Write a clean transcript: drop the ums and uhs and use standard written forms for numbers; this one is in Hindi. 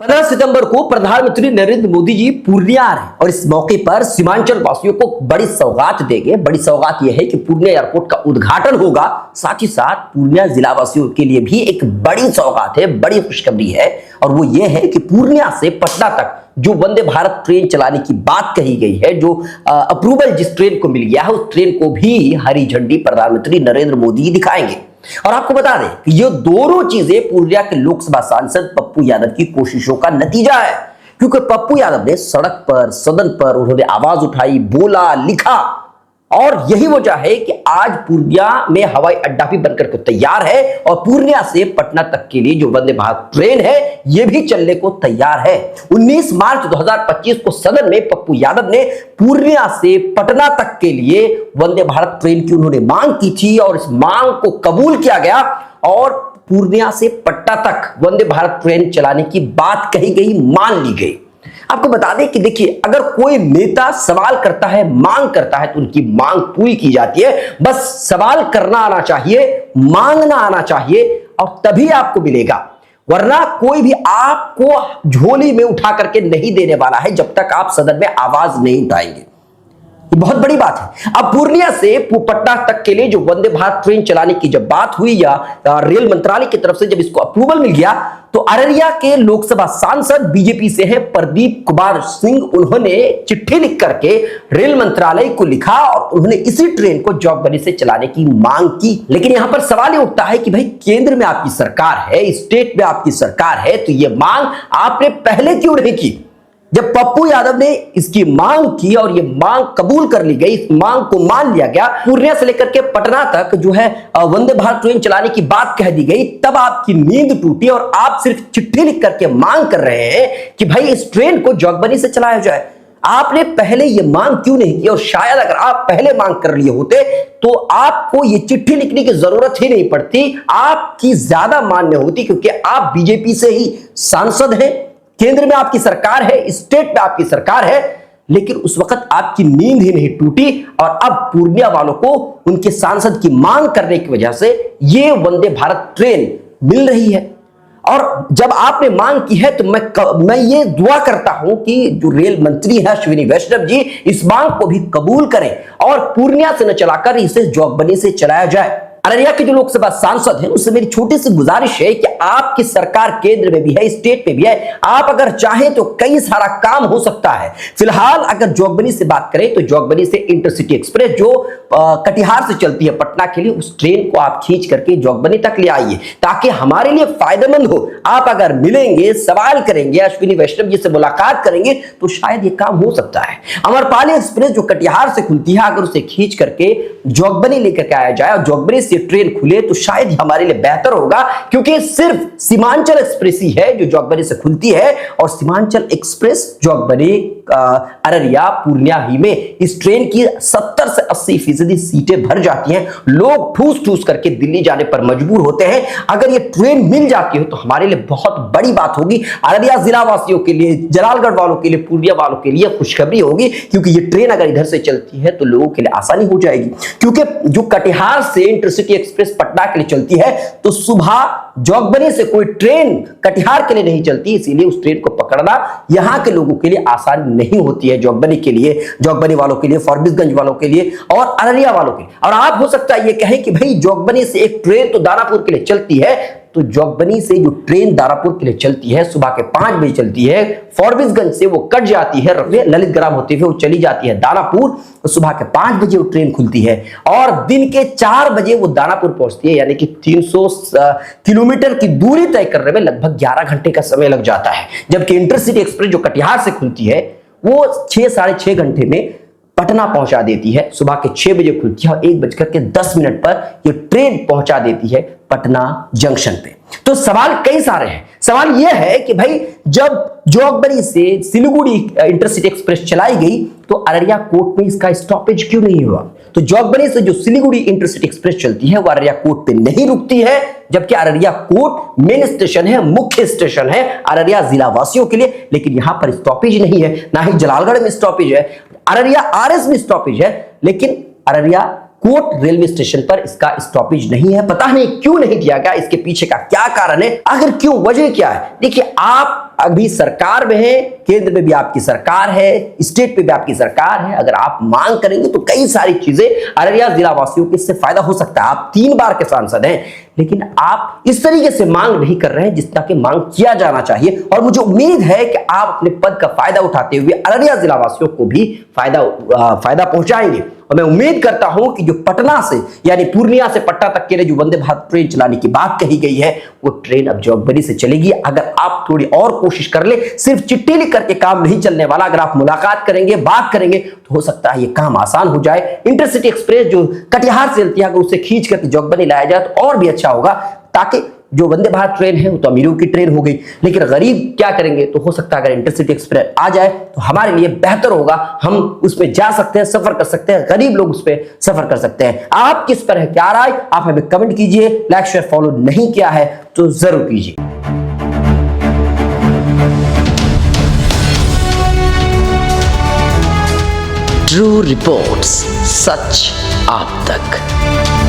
15 सितंबर को प्रधानमंत्री नरेंद्र मोदी जी पूर्णिया आ रहे हैं और इस मौके पर सीमांचल वासियों को बड़ी सौगात देंगे। बड़ी सौगात यह है कि पूर्णिया एयरपोर्ट का उद्घाटन होगा। साथ ही साथ पूर्णिया जिला वासियों के लिए भी एक बड़ी सौगात है, बड़ी खुशखबरी है और वो ये है कि पूर्णिया से पटना तक जो वंदे भारत ट्रेन चलाने की बात कही गई है, जो अप्रूवल जिस ट्रेन को मिल गया है, उस ट्रेन को भी हरी झंडी प्रधानमंत्री नरेंद्र मोदी दिखाएंगे। और आपको बता दें कि ये दोनों चीजें पूर्णिया के लोकसभा सांसद पप्पू यादव की कोशिशों का नतीजा है, क्योंकि पप्पू यादव ने सड़क पर, सदन पर उन्होंने आवाज उठाई, बोला, लिखा और यही वजह है कि आज पूर्णिया में हवाई अड्डा भी बनकर के तैयार है और पूर्णिया से पटना तक के लिए जो वंदे भारत ट्रेन है यह भी चलने को तैयार है। 19 मार्च 2025 को सदन में पप्पू यादव ने पूर्णिया से पटना तक के लिए वंदे भारत ट्रेन की उन्होंने मांग की थी और इस मांग को कबूल किया गया और पूर्णिया से पटना तक वंदे भारत ट्रेन चलाने की बात कही गई, मान ली गई। आपको बता दें कि देखिए, अगर कोई नेता सवाल करता है, मांग करता है तो उनकी मांग पूरी की जाती है। बस सवाल करना आना चाहिए, मांगना आना चाहिए और तभी आपको मिलेगा, वरना कोई भी आपको झोली में उठा करके नहीं देने वाला है जब तक आप सदन में आवाज नहीं उठाएंगे। ये बहुत बड़ी बात है। अब पूर्णिया से पटना तक के लिए जो वंदे भारत ट्रेन चलाने की जब बात हुई या रेल मंत्रालय की तरफ से जब इसको अप्रूवल मिल गया तो अररिया के लोकसभा सांसद बीजेपी से है प्रदीप कुमार सिंह, उन्होंने चिट्ठी लिख करके रेल मंत्रालय को लिखा और उन्होंने इसी ट्रेन को जॉगबनी से चलाने की मांग की। लेकिन यहां पर सवाल ये उठता है कि भाई, केंद्र में आपकी सरकार है, स्टेट में आपकी सरकार है, तो ये मांग आपने पहले क्यों नहीं की? जब पप्पू यादव ने इसकी मांग की और ये मांग कबूल कर ली गई, इस मांग को मान लिया गया, पूर्णिया से लेकर के पटना तक जो है वंदे भारत ट्रेन चलाने की बात कह दी गई, तब आपकी नींद टूटी और आप सिर्फ चिट्ठी लिख करके मांग कर रहे हैं कि भाई इस ट्रेन को जॉगबनी से चलाया जाए। आपने पहले ये मांग क्यों नहीं की? और शायद अगर आप पहले मांग कर लिए होते तो आपको ये चिट्ठी लिखने की जरूरत ही नहीं पड़ती, आपकी ज्यादा मान्य होती, क्योंकि आप बीजेपी से ही सांसद हैं, केंद्र में आपकी सरकार है, स्टेट में आपकी सरकार है। लेकिन उस वक्त आपकी नींद ही नहीं टूटी और अब पूर्णिया वालों को उनके सांसद की मांग करने की वजह से ये वंदे भारत ट्रेन मिल रही है। और जब आपने मांग की है तो मैं ये दुआ करता हूं कि जो रेल मंत्री है अश्विनी वैष्णव जी इस मांग को भी कबूल करें और पूर्णिया से न चलाकर इसे जॉगबनी से चलाया जाए। अररिया के जो लोकसभा सांसद हैं उससे मेरी छोटी सी गुजारिश है कि आपकी सरकार केंद्र में भी है, स्टेट में भी है, आप अगर चाहें तो कई सारा काम हो सकता है। फिलहाल अगर जॉगबनी से बात करें तो जॉगबनी से इंटरसिटी एक्सप्रेस जो कटिहार से चलती है पटना के लिए, उस ट्रेन को आप खींच करके जॉगबनी तक ले आइए ताकि हमारे लिए फायदेमंद हो। आप अगर मिलेंगे, सवाल करेंगे, अश्विनी वैष्णव जी से मुलाकात करेंगे तो शायद ये काम हो सकता है। अमरपाली एक्सप्रेस जो कटिहार से खुलती है, अगर उसे खींच करके जॉगबनी लेकर आया जाए और जॉगबनी से ट्रेन खुले तो शायद हमारे लिए बेहतर होगा, क्योंकि सिर्फ सीमांचल एक्सप्रेस ही है जो जॉगबनी से खुलती है और सीमांचल एक्सप्रेस जॉगबनी अररिया पूर्णिया ही में इस ट्रेन की 70 से 80% सीटें भर जाती हैं। लोग ठूस ठूस करके दिल्ली जाने पर मजबूर होते हैं। अगर ये ट्रेन मिल जाती है तो हमारे लिए बहुत बड़ी बात होगी। अररिया जिला वासियों के लिए, जलालगढ़ वालों के लिए, पूर्णिया वालों के लिए खुशखबरी होगी, क्योंकि ये ट्रेन अगर इधर से चलती है तो लोगों के लिए आसानी हो जाएगी। क्योंकि जो कटिहार से इंटरसिटी एक्सप्रेस पटना के लिए चलती है तो सुबह जॉगबनी से कोई ट्रेन कटिहार के लिए नहीं चलती, इसीलिए उस ट्रेन को पकड़ना यहां के लोगों के लिए आसान नहीं होती है। जॉगबनी के लिए, जॉगबनी वालों के लिए, फॉरबिसगंज वालों के लिए और अररिया वालों के लिए। और आप हो सकता है ये कहें कि भाई जॉगबनी से एक ट्रेन तो दानापुर के लिए चलती है, तो जॉगबनी से जो ट्रेन दानापुर के लिए चलती है सुबह के 5 बजे चलती है, फॉरबिसगंज से वो कट जाती है, ललितग्राम होते हुए वो चली जाती है दानापुर, तो सुबह के 5 बजे वो ट्रेन खुलती है और दिन के 4 बजे वो दानापुर पहुंचती है, यानी कि 300 किलोमीटर की दूरी तय करने में लगभग 11 घंटे का समय लग जाता है। जबकि इंटरसिटी एक्सप्रेस जो कटिहार से खुलती है वो 6 साढ़े 6 घंटे में पटना पहुंचा देती है। सुबह के 6 बजे खुलती है और 1:10 पर यह ट्रेन पहुंचा देती है पटना जंक्शन पे। तो सवाल कई सारे हैं। सवाल यह है कि भाई जब जॉगबनी से सिलीगुड़ी इंटरसिटी एक्सप्रेस चलाई गई तो अररिया कोर्ट में इसका स्टॉपेज क्यों नहीं हुआ? तो जॉगबनी से जो सिलीगुड़ी इंटरसिटी एक्सप्रेस चलती है वो अररिया कोर्ट पे नहीं रुकती है, जबकि अररिया कोर्ट मेन स्टेशन है, मुख्य स्टेशन है अररिया जिला वासियों के लिए। लेकिन यहां पर स्टॉपेज नहीं है, ना ही जलालगढ़ में स्टॉपेज है, अररिया आरएस में स्टॉपेज है, लेकिन अररिया कोट रेलवे स्टेशन पर इसका स्टॉपेज नहीं है। पता नहीं क्यों नहीं दिया गया, इसके पीछे का क्या कारण है, आखिर क्यों, वजह क्या है? देखिए, आप अभी सरकार में है, केंद्र में भी आपकी सरकार है, स्टेट पे भी आपकी सरकार है। अगर आप मांग करेंगे तो कई सारी चीजें अररिया जिला वासियों को इससे फायदा हो सकता है। आप 3 बार के सांसद हैं, लेकिन आप इस तरीके से मांग नहीं कर रहे हैं जितना कि मांग किया जाना चाहिए। और मुझे उम्मीद है कि आप अपने पद का फायदा उठाते हुए अररिया जिला वासियों को भी फायदा पहुंचाएंगे। और मैं उम्मीद करता हूं कि जो पटना से यानी पूर्णिया से पटना तक के लिए जो वंदे भारत ट्रेन चलाने की बात कही गई है, वो ट्रेन अब जोगबनी से चलेगी। अगर आप थोड़ी और कोशिश कर ले, सिर्फ चिट्ठी लिख करके काम नहीं चलने वाला। अगर आप मुलाकात करेंगे, बात करेंगे, तो हो सकता है ये काम आसान हो जाए। इंटरसिटी एक्सप्रेस जो कटिहार से चलती है, अगर उसे खींच करके जोगबनी लाया जाए तो और भी अच्छा होगा, ताकि जो वंदे भारत ट्रेन है वो तो अमीरों की ट्रेन हो गई, लेकिन गरीब क्या करेंगे। तो हो सकता है अगर इंटरसिटी एक्सप्रेस आ जाए तो हमारे लिए बेहतर होगा, हम उसमें जा सकते हैं, सफर कर सकते हैं, गरीब लोग उस पर सफर कर सकते हैं। आप किस पर है क्या राय, आप हमें कमेंट कीजिए। लाइक शेयर फॉलो नहीं किया है तो जरूर कीजिए। ट्रू रिपोर्ट्स, सच आप तक।